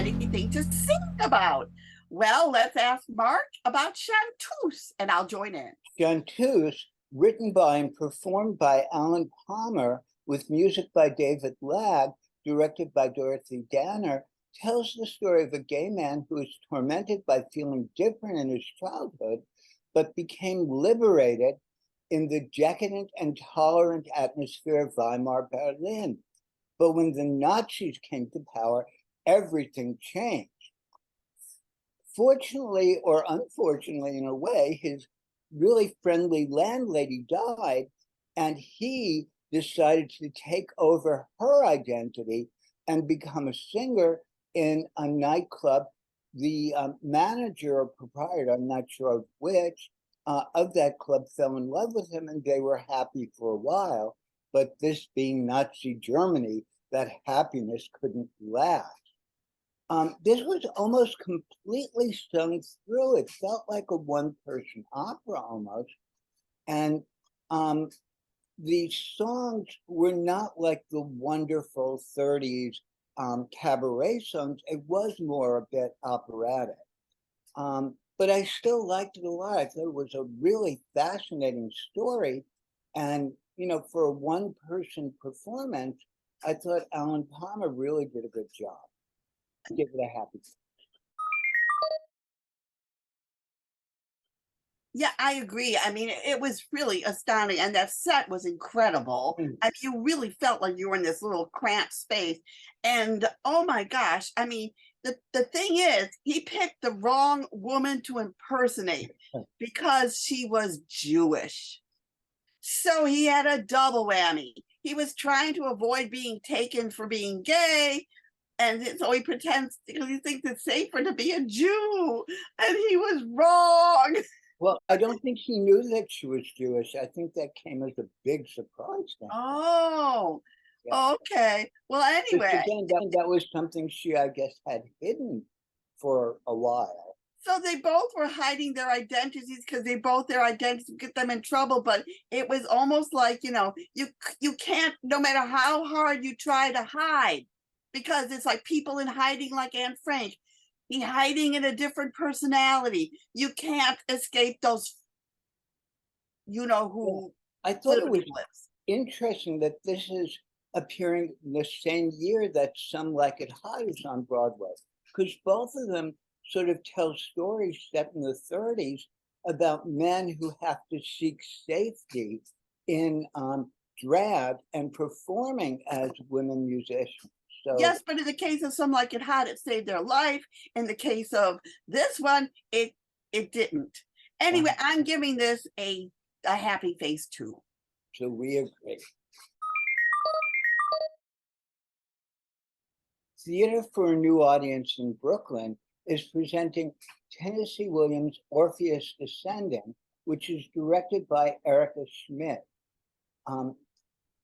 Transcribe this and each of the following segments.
anything to sing about. Well, let's ask Mark about Chanteuse, and I'll join in. Chanteuse, written by and performed by Alan Palmer, with music by David Ladd, directed by Dorothy Danner, tells the story of a gay man who is tormented by feeling different in his childhood, but became liberated in the decadent and tolerant atmosphere of Weimar Berlin. But when the Nazis came to power, everything changed. Fortunately or unfortunately, in a way, his really friendly landlady died, and he decided to take over her identity and become a singer in a nightclub. The manager or proprietor, I'm not sure of which, of that club fell in love with him, and they were happy for a while. But this being Nazi Germany, that happiness couldn't last. This was almost completely sung through. It felt like a one-person opera almost. And the songs were not like the wonderful 30s cabaret songs. It was more a bit operatic. But I still liked it a lot. I thought it was a really fascinating story. And, you know, for a one-person performance, I thought Alan Palmer really did a good job. I give it a happy. Yeah, I agree. I mean, it was really astounding, and that set was incredible. I mean, you really felt like you were in this little cramped space. And oh my gosh, I mean, the thing is, he picked the wrong woman to impersonate because she was Jewish. So he had a double whammy. He was trying to avoid being taken for being gay, and so he pretends because he thinks it's safer to be a Jew, and he was wrong. Well, I don't think he knew that she was Jewish. I think that came as a big surprise to him. Oh, Yeah. okay. Well, anyway. Again, that was something she, I guess, had hidden for a while. So they both were hiding their identities because their identities would get them in trouble. But it was almost like, you know, you can't, no matter how hard you try to hide, because it's like people in hiding, like Anne Frank, be hiding in a different personality. You can't escape those, you know, who. I thought it was interesting that this is appearing the same year that Some Like It Hot is on Broadway, because both of them sort of tell stories set in the 30s about men who have to seek safety in drag and performing as women musicians. So, yes, but in the case of Some Like It Hot, it saved their life. In the case of this one, it didn't. Anyway, I'm giving this a happy face too. So we agree. Theater for a New Audience in Brooklyn is presenting Tennessee Williams' Orpheus Descending, which is directed by Erica Schmidt.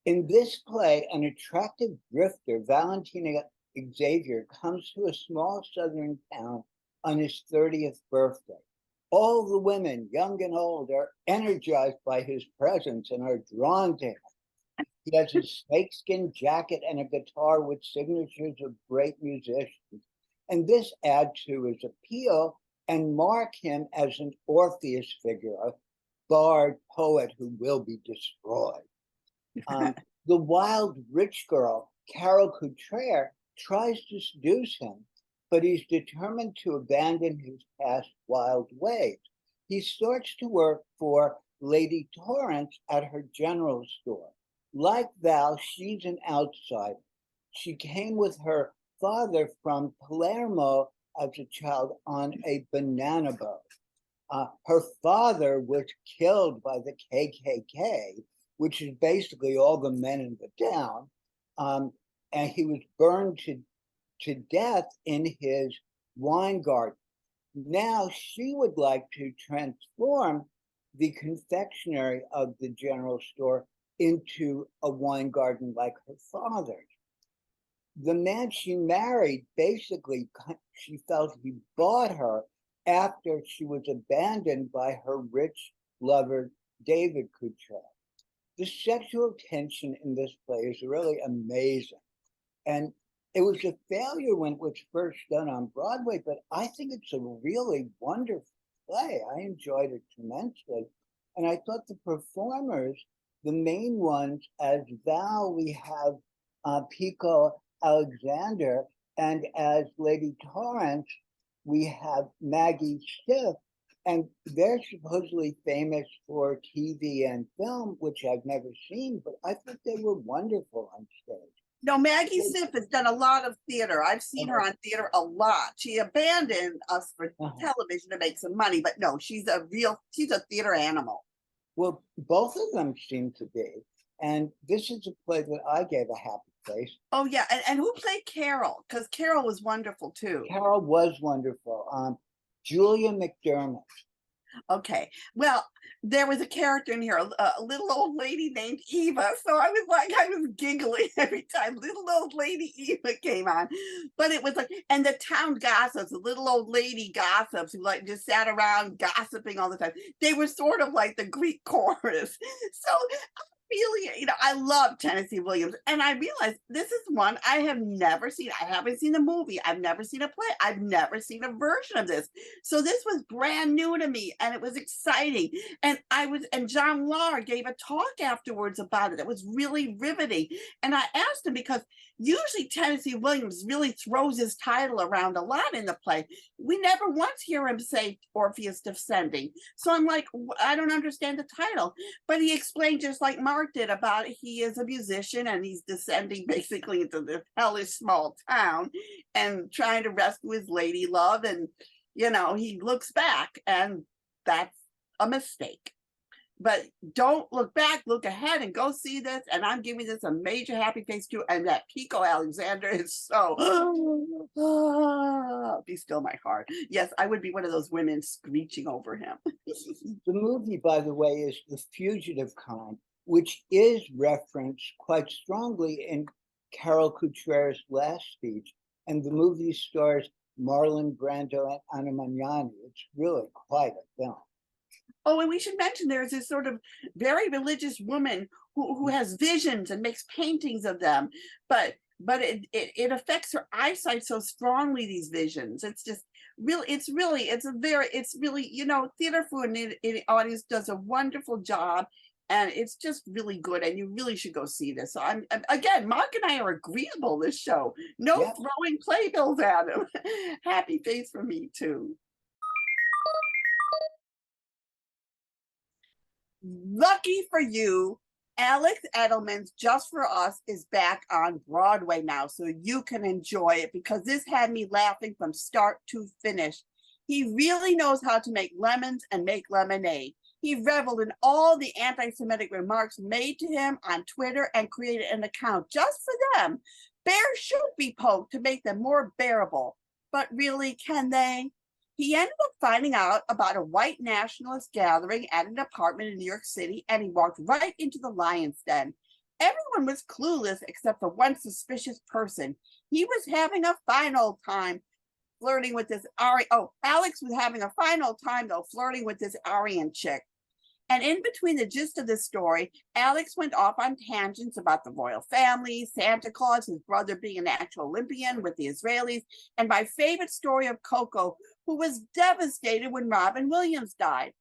In this play, an attractive drifter, Valentina Xavier, comes to a small southern town on his 30th birthday. All the women, young and old, are energized by his presence and are drawn to him. He has a snakeskin jacket and a guitar with signatures of great musicians. And this adds to his appeal and mark him as an Orpheus figure, a bard poet who will be destroyed. The wild rich girl, Carol Couture, tries to seduce him, but he's determined to abandon his past wild ways. He starts to work for Lady Torrance at her general store. Like Val, she's an outsider. She came with her father from Palermo as a child on a banana boat. Her father was killed by the KKK, which is basically all the men in the town, and he was burned to death in his wine garden. Now she would like to transform the confectionery of the general store into a wine garden like her father's. The man she married, basically, she felt he bought her after she was abandoned by her rich lover, David Couture. The sexual tension in this play is really amazing. And It was a failure when it was first done on Broadway, but I think it's a really wonderful play. I enjoyed it tremendously. And I thought the performers, the main ones, as Val, we have Pico Alexander, and as Lady Torrance, we have Maggie Stiff, and they're supposedly famous for TV and film, which I've never seen, but I thought they were wonderful on stage. No, Maggie Siff has done a lot of theater. I've seen her on theater a lot. She abandoned us for television to make some money, but no, she's a theater animal. Well, both of them seem to be. And this is a play that I gave a happy face. Oh, yeah. And who played Carol? Because Carol was wonderful, too. Carol was wonderful. Julia McDermott. Okay. Well, there was a character in here, a little old lady named Eva. So I was giggling every time little old lady Eva came on. But it was like, and the town gossips, the little old lady gossips who like just sat around gossiping all the time. They were sort of like the Greek chorus. So really, I love Tennessee Williams, and I realized this is one I have never seen. I haven't seen a movie. I've never seen a play. I've never seen a version of this. So this was brand new to me, and it was exciting. And John Lahr gave a talk afterwards about it. It was really riveting. And I asked him because usually Tennessee Williams really throws his title around a lot in the play. We never once hear him say Orpheus descending. So I'm like, I don't understand the title. But he explained, just like Mark did, about he is a musician and he's descending basically into this hellish small town and trying to rescue his lady love. And, he looks back, and that's a mistake. But don't look back, look ahead and go see this. And I'm giving this a major happy face too. And that Pico Alexander is so, be still my heart. Yes, I would be one of those women screeching over him. The movie, by the way, is The Fugitive Kind, which is referenced quite strongly in Carol Cutrera's last speech. And the movie stars Marlon Brando and Anna Magnani. It's really quite a film. Oh, and we should mention there's this sort of very religious woman who has visions and makes paintings of them, but it affects her eyesight so strongly, these visions. It's just really, it's really, theater for an audience does a wonderful job, and it's just really good, and you really should go see this. So again, Mark and I are agreeable this show. No throwing playbills at him. Happy face for me too. Lucky for you, Alex Edelman's Just for Us is back on Broadway now, so you can enjoy it, because this had me laughing from start to finish. He really knows how to make lemons and make lemonade. He reveled in all the anti-Semitic remarks made to him on Twitter and created an account just for them. Bears should be poked to make them more bearable, but really, can they? He ended up finding out about a white nationalist gathering at an apartment in New York City, and he walked right into the lion's den. Everyone was clueless except for one suspicious person. He was having a fine old time flirting with this Alex was having a fine old time, though, flirting with this Aryan chick. And in between the gist of the story, Alex went off on tangents about the royal family, Santa Claus, his brother being an actual Olympian with the Israelis, and my favorite story of Coco, who was devastated when Robin Williams died.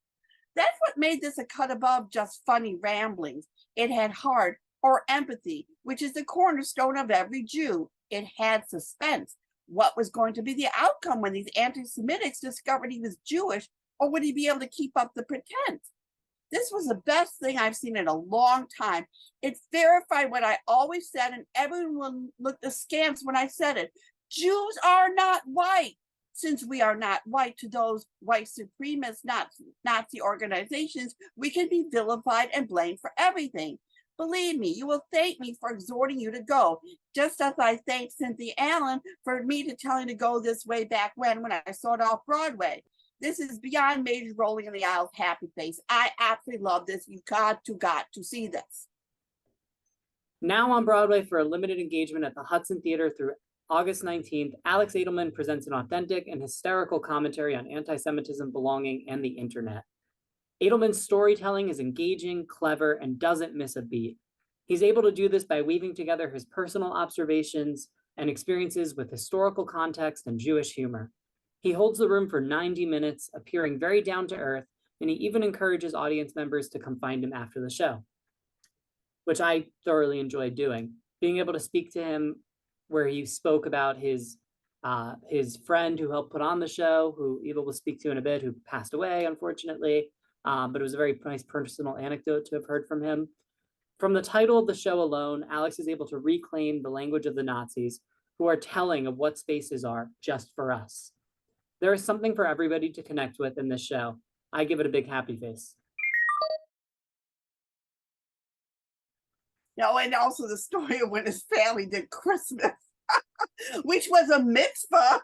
That's what made this a cut above just funny ramblings. It had heart, or empathy, which is the cornerstone of every Jew. It had suspense. What was going to be the outcome when these anti-Semitics discovered he was Jewish, or would he be able to keep up the pretense? This was the best thing I've seen in a long time. It verified what I always said, and everyone looked askance when I said it. Jews are not white. Since we are not white to those white supremacist Nazi organizations, we can be vilified and blamed for everything. Believe me, you will thank me for exhorting you to go, just as I thanked Cynthia Allen for me to telling to go this way back when I saw it off Broadway. This is beyond major rolling in the aisles happy face. I absolutely love this. You got to see this. Now on Broadway for a limited engagement at the Hudson Theater through August 19th, Alex Edelman presents an authentic and hysterical commentary on anti-Semitism, belonging, and the internet. Edelman's storytelling is engaging, clever, and doesn't miss a beat. He's able to do this by weaving together his personal observations, and experiences with historical context and Jewish humor. He holds the room for 90 minutes, appearing very down to earth, and he even encourages audience members to come find him after the show, which I thoroughly enjoyed doing. Being able to speak to him where he spoke about his friend who helped put on the show, who Eva will speak to in a bit, who passed away, unfortunately. But it was a very nice personal anecdote to have heard from him. From the title of the show alone, Alex is able to reclaim the language of the Nazis, who are telling of what spaces are just for us. There is something for everybody to connect with in this show. I give it a big happy face. No, and also the story of when his family did Christmas, which was a mitzvah,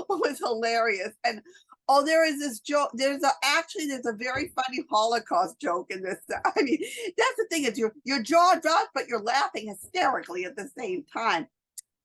was hilarious. And oh, there is this joke. There's a very funny Holocaust joke in this. I mean, that's the thing, is your jaw drops, but you're laughing hysterically at the same time.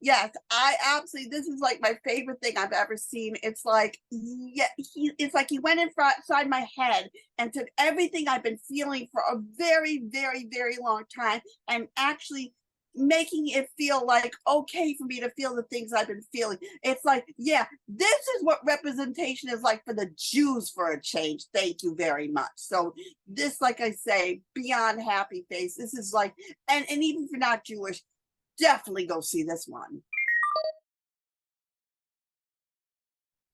Yes, I absolutely, this is like my favorite thing I've ever seen. It's like, yeah, it's like he went inside my head and took everything I've been feeling for a very, very, very long time and actually making it feel like okay for me to feel the things I've been feeling. It's like, yeah, this is what representation is like for the Jews for a change. Thank you very much. So this, like I say, beyond happy face. This is like, and even if you're not Jewish, definitely go see this one.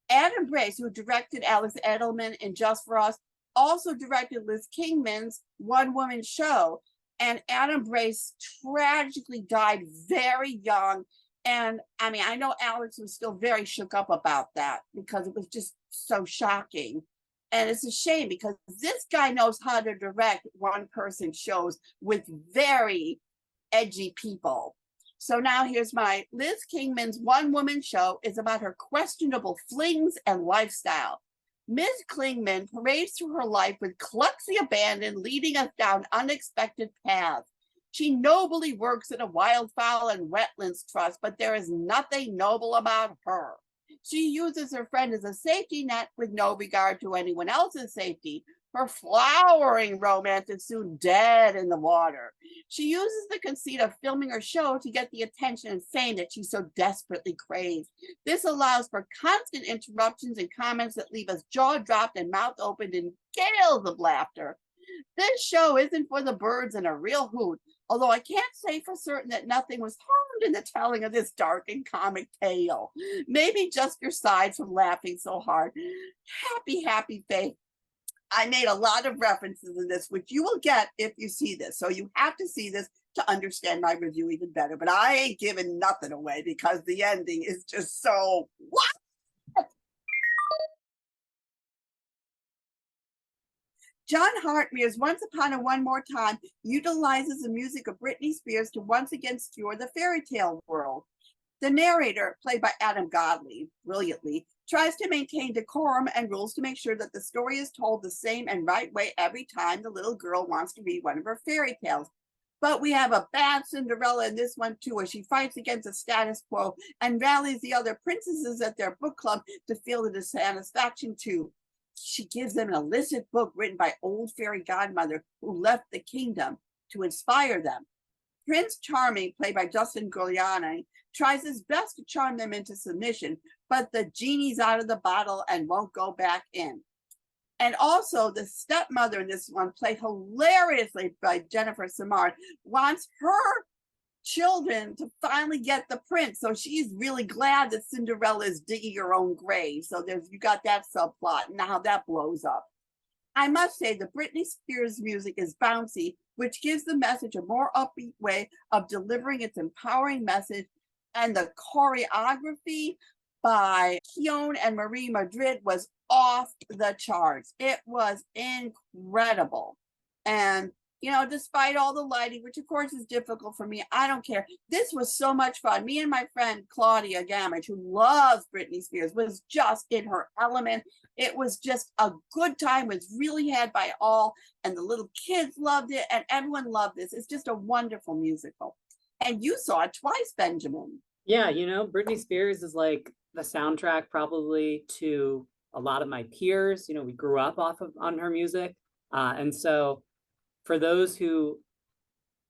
Adam Brace, who directed Alex Edelman in Just for Us, also directed Liz Kingman's one-woman show. And Adam Brace tragically died very young. And I mean, I know Alex was still very shook up about that because it was just so shocking. And it's a shame because this guy knows how to direct one-person shows with very edgy people. So now here's my Liz Kingman's one-woman show is about her questionable flings and lifestyle. Ms. Klingman parades through her life with klutzy abandon, leading us down unexpected paths. She nobly works at a wildfowl and wetlands trust, but there is nothing noble about her. She uses her friend as a safety net with no regard to anyone else's safety. Her flowering romance is soon dead in the water. She uses the conceit of filming her show to get the attention and fame that she so desperately craves. This allows for constant interruptions and comments that leave us jaw dropped and mouth opened in gales of laughter. This show isn't for the birds and a real hoot, although I can't say for certain that nothing was harmed in the telling of this dark and comic tale. Maybe just your sides from laughing so hard. Happy, happy face. I made a lot of references in this, which you will get if you see this. So you have to see this to understand my review even better. But I ain't giving nothing away because the ending is just so, what? John Hartmere's Once Upon a One More Time utilizes the music of Britney Spears to once again skewer the fairy tale world. The narrator, played by Adam Godley, brilliantly, tries to maintain decorum and rules to make sure that the story is told the same and right way every time the little girl wants to read one of her fairy tales. But we have a bad Cinderella in this one too, as she fights against the status quo and rallies the other princesses at their book club to feel the dissatisfaction too. She gives them an illicit book written by old fairy godmother who left the kingdom to inspire them. Prince Charming, played by Justin Guiliani, tries his best to charm them into submission, but the genie's out of the bottle and won't go back in. And also the stepmother in this one, played hilariously by Jennifer Samard, wants her children to finally get the prince. So she's really glad that Cinderella is digging her own grave. So you got that subplot and how that blows up. I must say the Britney Spears music is bouncy, which gives the message a more upbeat way of delivering its empowering message. And the choreography by Keown and Marie Madrid was off the charts. It was incredible. And, you know, despite all the lighting, which of course is difficult for me, I don't care. This was so much fun. Me and my friend Claudia Gamage, who loves Britney Spears, was just in her element. It was just a good time. It was really had by all. And the little kids loved it. And everyone loved this. It's just a wonderful musical. And you saw it twice, Benjamin. Yeah, you know, Britney Spears is like the soundtrack probably to a lot of my peers. You know, we grew up on her music. And so for those who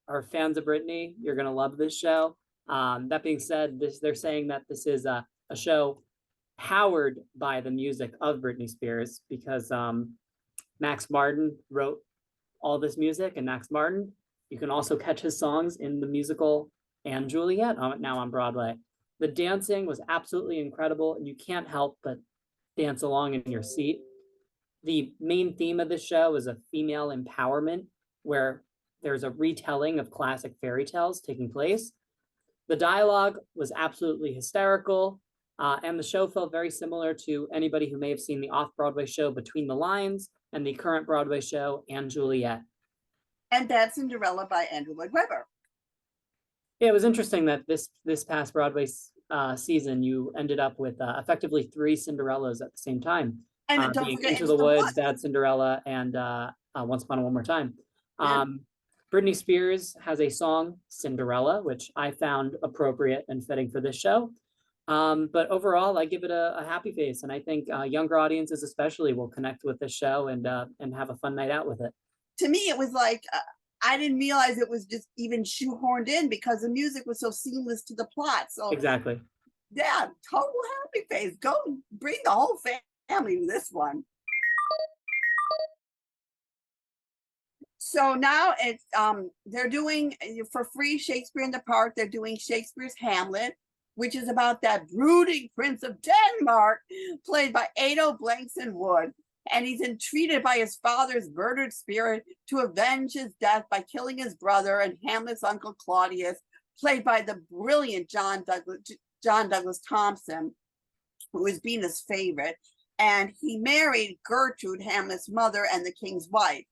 are fans of Britney, you're going to love this show. That being said, they're saying that this is a show powered by the music of Britney Spears, because Max Martin wrote all this music, and Max Martin, you can also catch his songs in the musical and Juliet now on Broadway. The dancing was absolutely incredible, and you can't help but dance along in your seat. The main theme of the show is a female empowerment, where there's a retelling of classic fairy tales taking place. The dialogue was absolutely hysterical, and the show felt very similar to anybody who may have seen the off-Broadway show Between the Lines and the current Broadway show and Juliet. And Bad Cinderella by Andrew Lloyd Webber. Yeah, it was interesting that this past Broadway season, you ended up with effectively 3 Cinderellas at the same time. And don't being forget Into the Woods, Bad Cinderella, and Once Upon a One More Time. Yeah. Britney Spears has a song, Cinderella, which I found appropriate and fitting for this show. But overall, I give it a happy face, and I think younger audiences especially will connect with this show and have a fun night out with it. To me, it was like, I didn't realize it was just even shoehorned in, because the music was so seamless to the plot. So exactly. Yeah, total happy face. Go bring the whole family to this one. So now it's they're doing for free Shakespeare in the Park. They're doing Shakespeare's Hamlet, which is about that brooding prince of Denmark, played by Ado Blankson Wood. And he's entreated by his father's murdered spirit to avenge his death by killing his brother and Hamlet's uncle Claudius, played by the brilliant John Douglas Thompson, who is Bina's favorite. And he married Gertrude, Hamlet's mother, and the king's wife.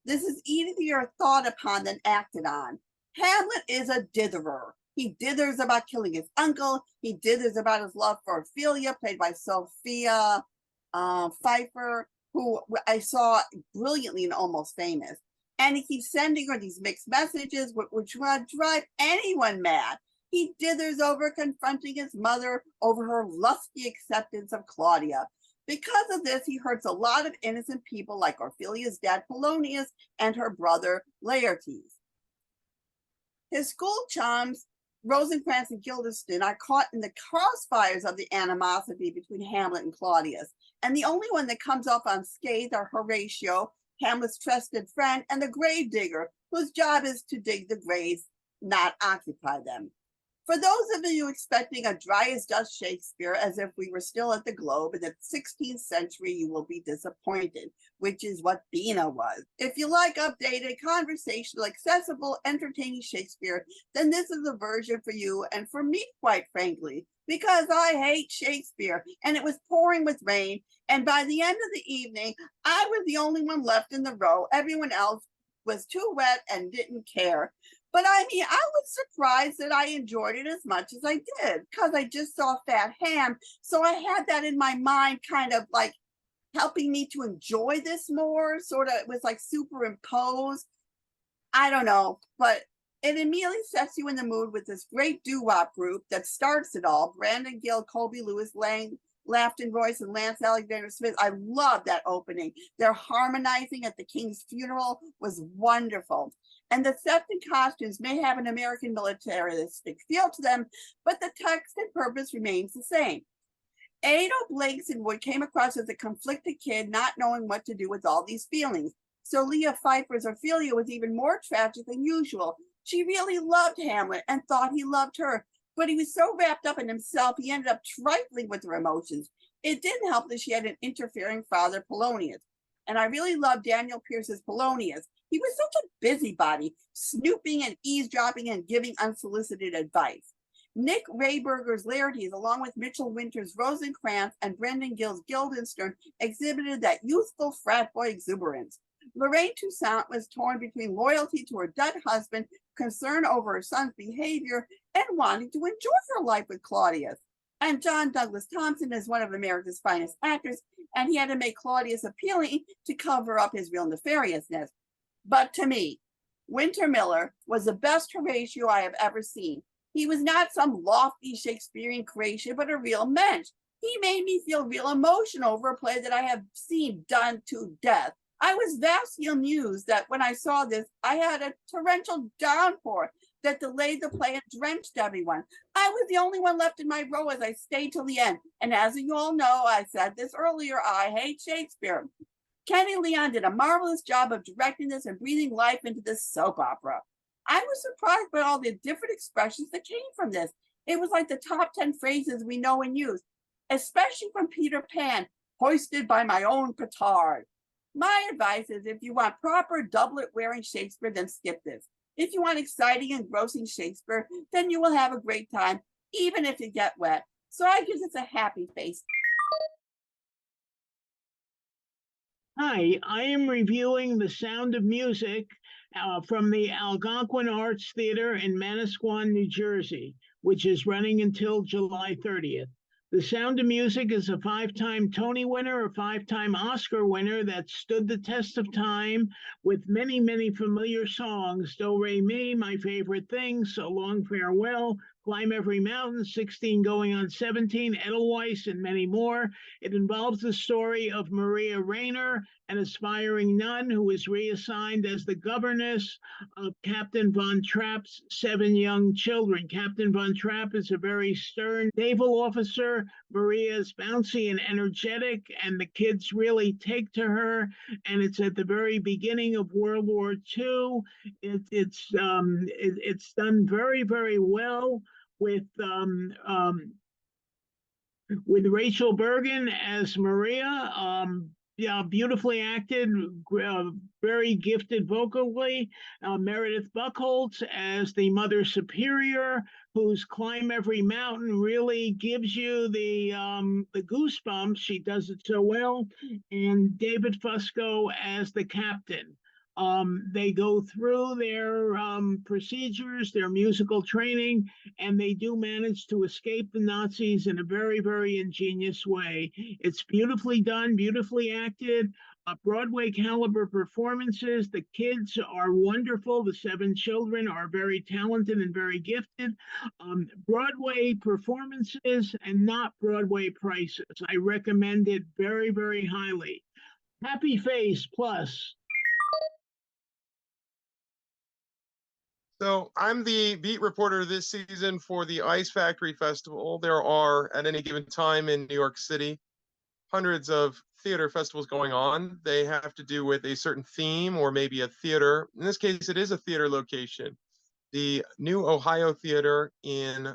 This is easier thought upon than acted on. Hamlet is a ditherer. He dithers about killing his uncle. He dithers about his love for Ophelia, played by Sophia Pfeiffer, who I saw brilliantly in Almost Famous. And he keeps sending her these mixed messages, which would drive anyone mad. He dithers over confronting his mother over her lusty acceptance of Claudia. Because of this, he hurts a lot of innocent people like Ophelia's dad Polonius and her brother Laertes. His school chums, Rosencrantz and Guildenstern, are caught in the crossfires of the animosity between Hamlet and Claudius. And the only one that comes off unscathed are Horatio, Hamlet's trusted friend, and the gravedigger, whose job is to dig the graves, not occupy them. For those of you expecting a dry as dust Shakespeare, as if we were still at the Globe in the 16th century, you will be disappointed, which is what Bina was. If you like updated, conversational, accessible, entertaining Shakespeare, then this is the version for you, and for me, quite frankly, because I hate Shakespeare, and it was pouring with rain, and by the end of the evening, I was the only one left in the row. Everyone else was too wet and didn't care. But I mean, I was surprised that I enjoyed it as much as I did, because I just saw Fat Ham. So I had that in my mind, kind of like helping me to enjoy this more. Sort of, it was like superimposed. I don't know, but it immediately sets you in the mood with this great doo-wop group that starts it all. Brandon Gill, Colby Lewis, Lang, Lafton Royce, and Lance Alexander Smith. I love that opening. Their harmonizing at the king's funeral was wonderful. And the sets and costumes may have an American militaristic feel to them, but the text and purpose remains the same. Ado Blankson Wood came across as a conflicted kid, not knowing what to do with all these feelings. So Leah Pfeiffer's Ophelia was even more tragic than usual. She really loved Hamlet and thought he loved her, but he was so wrapped up in himself, he ended up trifling with her emotions. It didn't help that she had an interfering father, Polonius. And I really loved Daniel Pierce's Polonius. He was such a busybody, snooping and eavesdropping and giving unsolicited advice. Nick Rayberger's Laertes, along with Mitchell Winter's Rosencrantz and Brendan Gill's Guildenstern, exhibited that youthful frat boy exuberance. Lorraine Toussaint was torn between loyalty to her dead husband, concern over her son's behavior, and wanting to enjoy her life with Claudius. And John Douglas Thompson is one of America's finest actors, and he had to make Claudius appealing to cover up his real nefariousness. But to me, Winter Miller was the best Horatio I have ever seen. He was not some lofty Shakespearean creation, but a real mensch. He made me feel real emotion over a play that I have seen done to death. I was vastly amused that when I saw this, I had a torrential downpour that delayed the play and drenched everyone. I was the only one left in my row as I stayed till the end. And as you all know, I said this earlier, I hate Shakespeare. Kenny Leon did a marvelous job of directing this and breathing life into this soap opera. I was surprised by all the different expressions that came from this. It was like the top 10 phrases we know and use, especially from Peter Pan, hoisted by my own petard. My advice is if you want proper doublet wearing Shakespeare, then skip this. If you want exciting and engrossing Shakespeare, then you will have a great time, even if you get wet. So I give this a happy face. Hi, I am reviewing The Sound of Music from the Algonquin Arts Theater in Manasquan, New Jersey, which is running until July 30th. The Sound of Music is a 5-time Tony winner, a 5-time Oscar winner that stood the test of time with many, many familiar songs. Do, Re, Mi, My Favorite Thing, So Long, Farewell, Climb Every Mountain, 16 Going on 17, Edelweiss, and many more. It involves the story of Maria Rayner, an aspiring nun who is reassigned as the governess of Captain Von Trapp's 7 young children. Captain Von Trapp is a very stern naval officer. Maria is bouncy and energetic, and the kids really take to her. And it's at the very beginning of World War II. It's done very, very well with Rachel Bergen as Maria. Yeah, beautifully acted, very gifted vocally. Meredith Buchholz as the Mother Superior, whose Climb Every Mountain really gives you the goosebumps. She does it so well. And David Fusco as the captain. They go through their procedures, their musical training, and they do manage to escape the Nazis in a very, very ingenious way. It's beautifully done, beautifully acted, Broadway caliber performances. The kids are wonderful. The 7 children are very talented and very gifted. Broadway performances and not Broadway prices. I recommend it very, very highly. Happy Face Plus. So I'm the beat reporter this season for the Ice Factory Festival. There are, at any given time in New York City, hundreds of theater festivals going on. They have to do with a certain theme or maybe a theater. In this case, it is a theater location. The New Ohio Theater in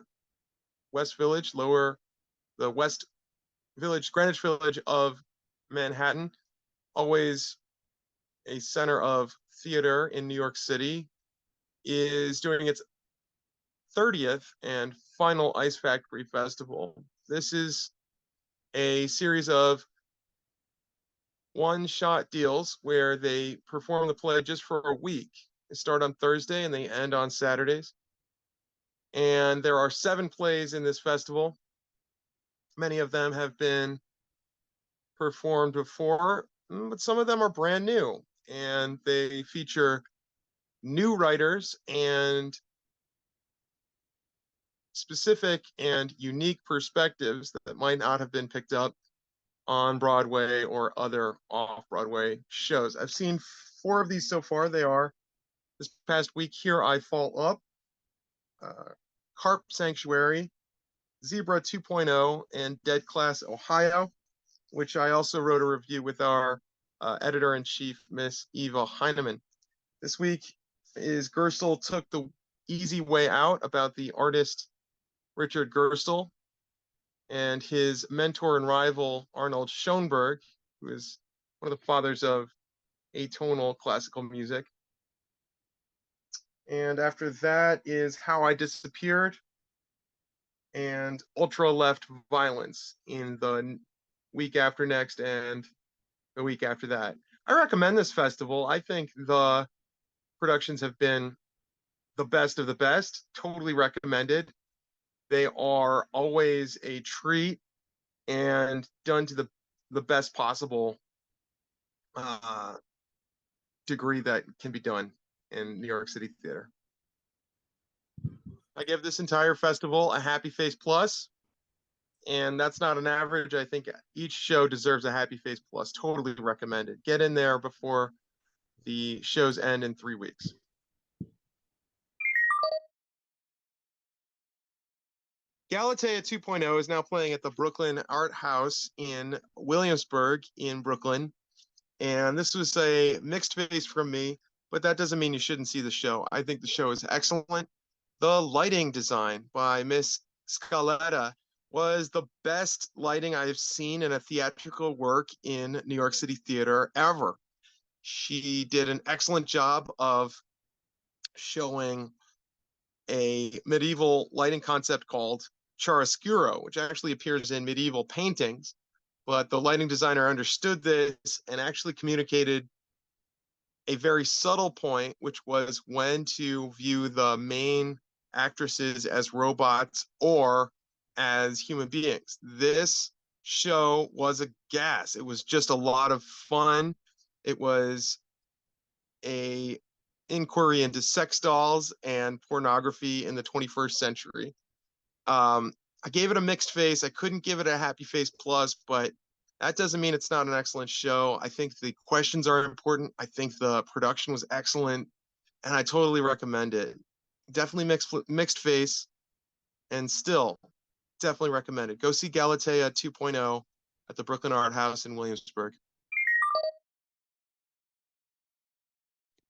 West Village, the West Village, Greenwich Village of Manhattan, always a center of theater in New York City, is doing its 30th and final Ice Factory Festival. This is a series of one-shot deals where they perform the play just for a week. They start on Thursday and they end on Saturdays. And there are 7 plays in this festival. Many of them have been performed before, but some of them are brand new. And they feature new writers and specific and unique perspectives that might not have been picked up on Broadway or other off-Broadway shows. I've seen 4 of these so far. They are this past week, Here I Fall Up, Carp Sanctuary, Zebra 2.0, and Dead Class Ohio, which I also wrote a review with our editor-in-chief, Miss Eva Heinemann. This week is Gerstle Took the Easy Way Out, about the artist Richard Gerstle and his mentor and rival Arnold Schoenberg, who is one of the fathers of atonal classical music. And after that is How I Disappeared and Ultra Left Violence in the week after next and the week after that. I recommend this festival. I think the productions have been the best of the best. Totally recommended. They are always a treat and done to the best possible degree that can be done in New York City theater. I give this entire festival a Happy Face Plus, and that's not an average. I think each show deserves a Happy Face Plus. Totally recommended. Get in there before the shows end in 3 weeks. Galatea 2.0 is now playing at the Brooklyn Art House in Williamsburg in Brooklyn. And this was a mixed face from me, but that doesn't mean you shouldn't see the show. I think the show is excellent. The lighting design by Miss Scaletta was the best lighting I've seen in a theatrical work in New York City theater ever. She did an excellent job of showing a medieval lighting concept called chiaroscuro, which actually appears in medieval paintings. But the lighting designer understood this and actually communicated a very subtle point, which was when to view the main actresses as robots or as human beings. This show was a gas. It was just a lot of fun. It was a inquiry into sex dolls and pornography in the 21st century. I gave it a mixed face. I couldn't give it a happy face plus, but that doesn't mean it's not an excellent show. I think the questions are important. I think the production was excellent, and I totally recommend it. Definitely mixed face, and still definitely recommend it. Go see Galatea 2.0 at the Brooklyn Art House in Williamsburg.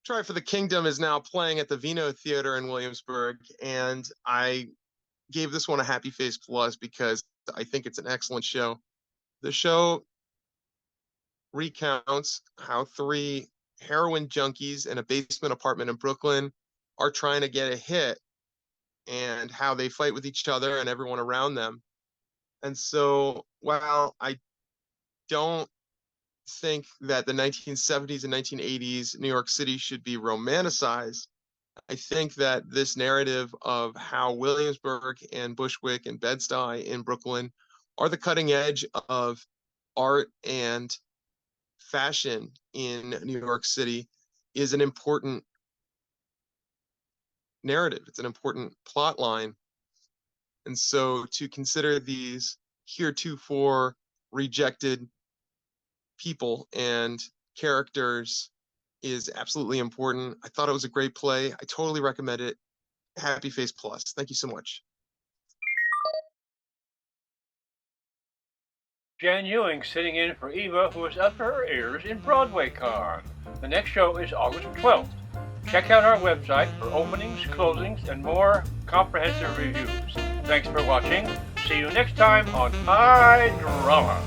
Try for the Kingdom is now playing at the Vino Theater in Williamsburg, and I gave this one a happy face plus because I think it's an excellent show. The show recounts how three heroin junkies in a basement apartment in Brooklyn are trying to get a hit and how they fight with each other and everyone around them. And so while I don't think that the 1970s and 1980s New York City should be romanticized, I think that this narrative of how Williamsburg and Bushwick and Bed-Stuy in Brooklyn are the cutting edge of art and fashion in New York City is an important narrative. It's an important plot line. And so to consider these heretofore rejected people and characters is absolutely important. I thought it was a great play. I totally recommend it. Happy face plus. Thank you so much. Jan Ewing sitting in for Eva, who is up to her ears in Broadway Con. The next show is August 12th. Check out our website for openings, closings, and more comprehensive reviews. Thanks for watching. See you next time on High Drama.